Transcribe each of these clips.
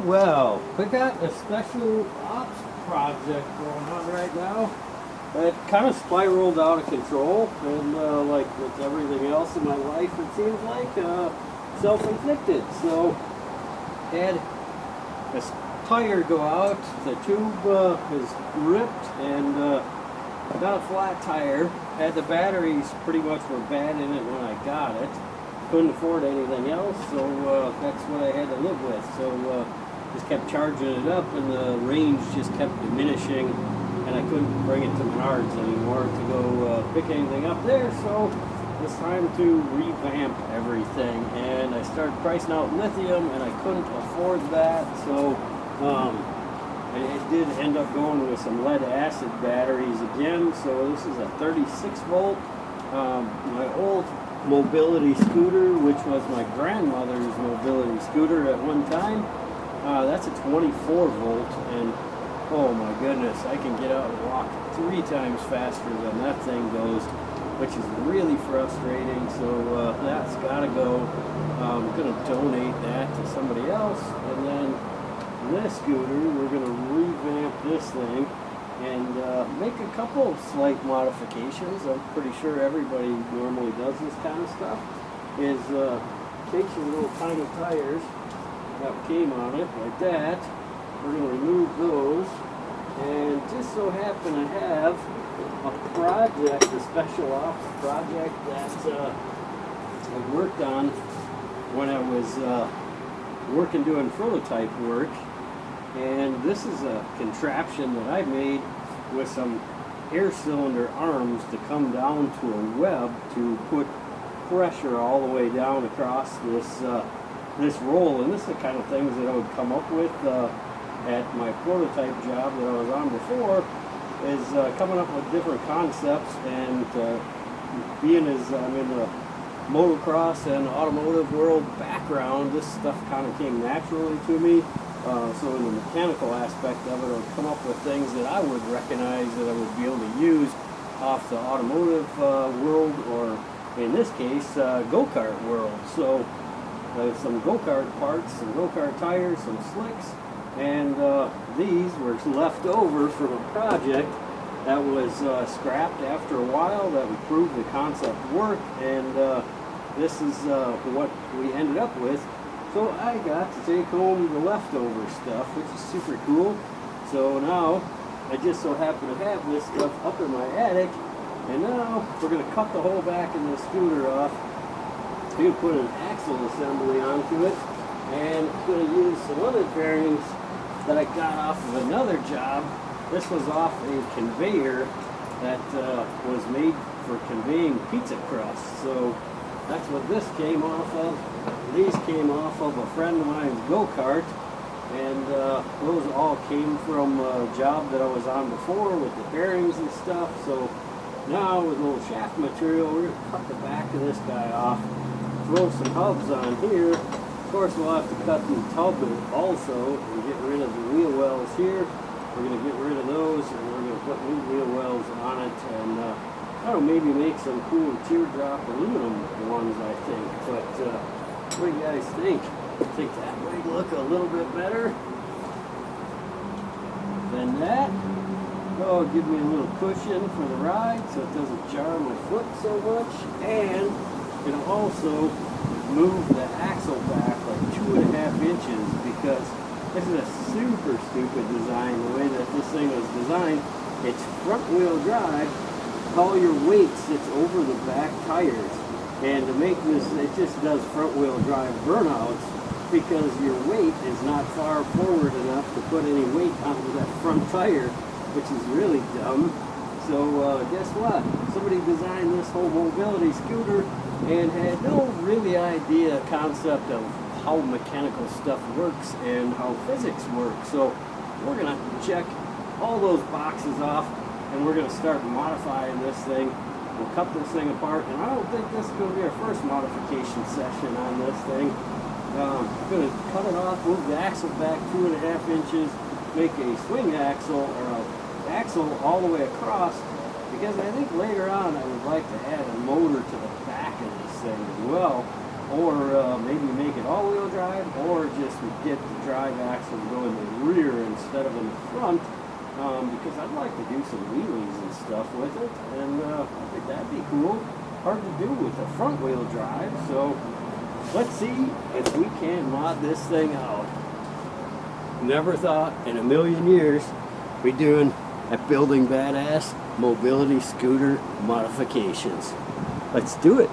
Well, we got a special ops project going on right now. It kind of spiraled out of control, and like with everything else in my life, it seems like self-inflicted. So, had this tire go out, the tube is ripped, and got a flat tire. Had the batteries pretty much were bad in it when I got it. Couldn't afford anything else, so that's what I had to live with. So just kept charging it up, and the range just kept diminishing, and I couldn't bring it to Menards anymore to go pick anything up there. So it's time to revamp everything, and I started pricing out lithium, and I couldn't afford that. So I did end up going with some lead acid batteries again. So this is a 36 volt. My old mobility scooter, which was my grandmother's mobility scooter at one time, that's a 24 volt, and oh my goodness, I can get out and walk 3 times faster than that thing goes, which is really frustrating. So that's got to go. I'm going to donate that to somebody else, and then this scooter, we're going to revamp this thing and make a couple of slight modifications. I'm pretty sure everybody normally does this kind of stuff, is take your little tiny tires that came on it like that. We're going to remove those, and just so happen to have a project, a special ops project that I worked on when I was working doing prototype work. And this is a contraption that I made with some air cylinder arms to come down to a web to put pressure all the way down across this roll. And this is the kind of things that I would come up with at my prototype job that I was on before, is coming up with different concepts. And being as I'm in the motocross and automotive world background, this stuff kind of came naturally to me. So in the mechanical aspect of it, I would come up with things that I would recognize that I would be able to use off the automotive world, or in this case, go-kart world. So some go-kart parts, some go-kart tires, some slicks, and these were left over from a project that was scrapped after a while that would prove the concept worked, and this is what we ended up with. So I got to take home the leftover stuff, which is super cool. So now I just so happen to have this stuff up in my attic, and now we're going to cut the whole back of the scooter off. We're going to put an axle assembly onto it, and I'm going to use some other bearings that I got off of another job. This was off a conveyor that was made for conveying pizza crusts. So that's what this came off of. These came off of a friend of mine's go-kart, and those all came from a job that I was on before with the bearings and stuff. So now with a little shaft material, we're going to cut the back of this guy off, throw some hubs on here. Of course, we'll have to cut the tub also and get rid of the wheel wells here. We're going to get rid of those, and we're going to put new wheel wells on it, and I don't know, maybe make some cool teardrop aluminum ones, I think. But what do you guys think? Think that might look a little bit better than that? Oh, give me a little cushion for the ride so it doesn't jar my foot so much, and it'll also move the axle back like 2.5 inches, because this is a super stupid design. The way that this thing was designed, it's front wheel drive. All your weight sits over the back tires, and to make this, it just does front wheel drive burnouts, because your weight is not far forward enough to put any weight onto that front tire, which is really dumb. So guess what? Somebody designed this whole mobility scooter and had no really concept of how mechanical stuff works and how physics work. So we're gonna check all those boxes off, and we're gonna start modifying this thing. We'll cut this thing apart, and I don't think this is gonna be our first modification session on this thing. I'm going to cut it off, move the axle back 2.5 inches, make a swing axle or an axle all the way across, because I think later on I would like to add a motor to the back of this thing as well, or maybe make it all-wheel drive, or just get the drive axle to go in the rear instead of in the front, because I'd like to do some wheelies and stuff with it, and I think that'd be cool. Hard to do with a front-wheel drive, so let's see if we can mod this thing out. Never thought in a million years we'd be doing at building badass mobility scooter modifications. Let's do it.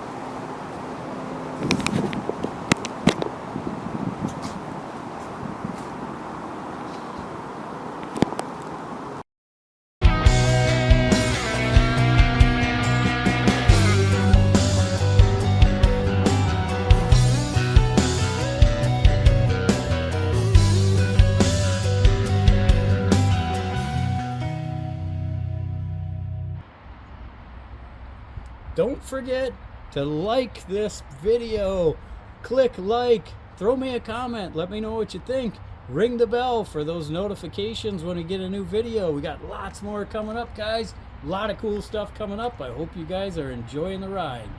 Don't forget to like this video. Click like, throw me a comment, let me know what you think. Ring the bell for those notifications when we get a new video. We got lots more coming up, guys. A lot of cool stuff coming up. I hope you guys are enjoying the ride.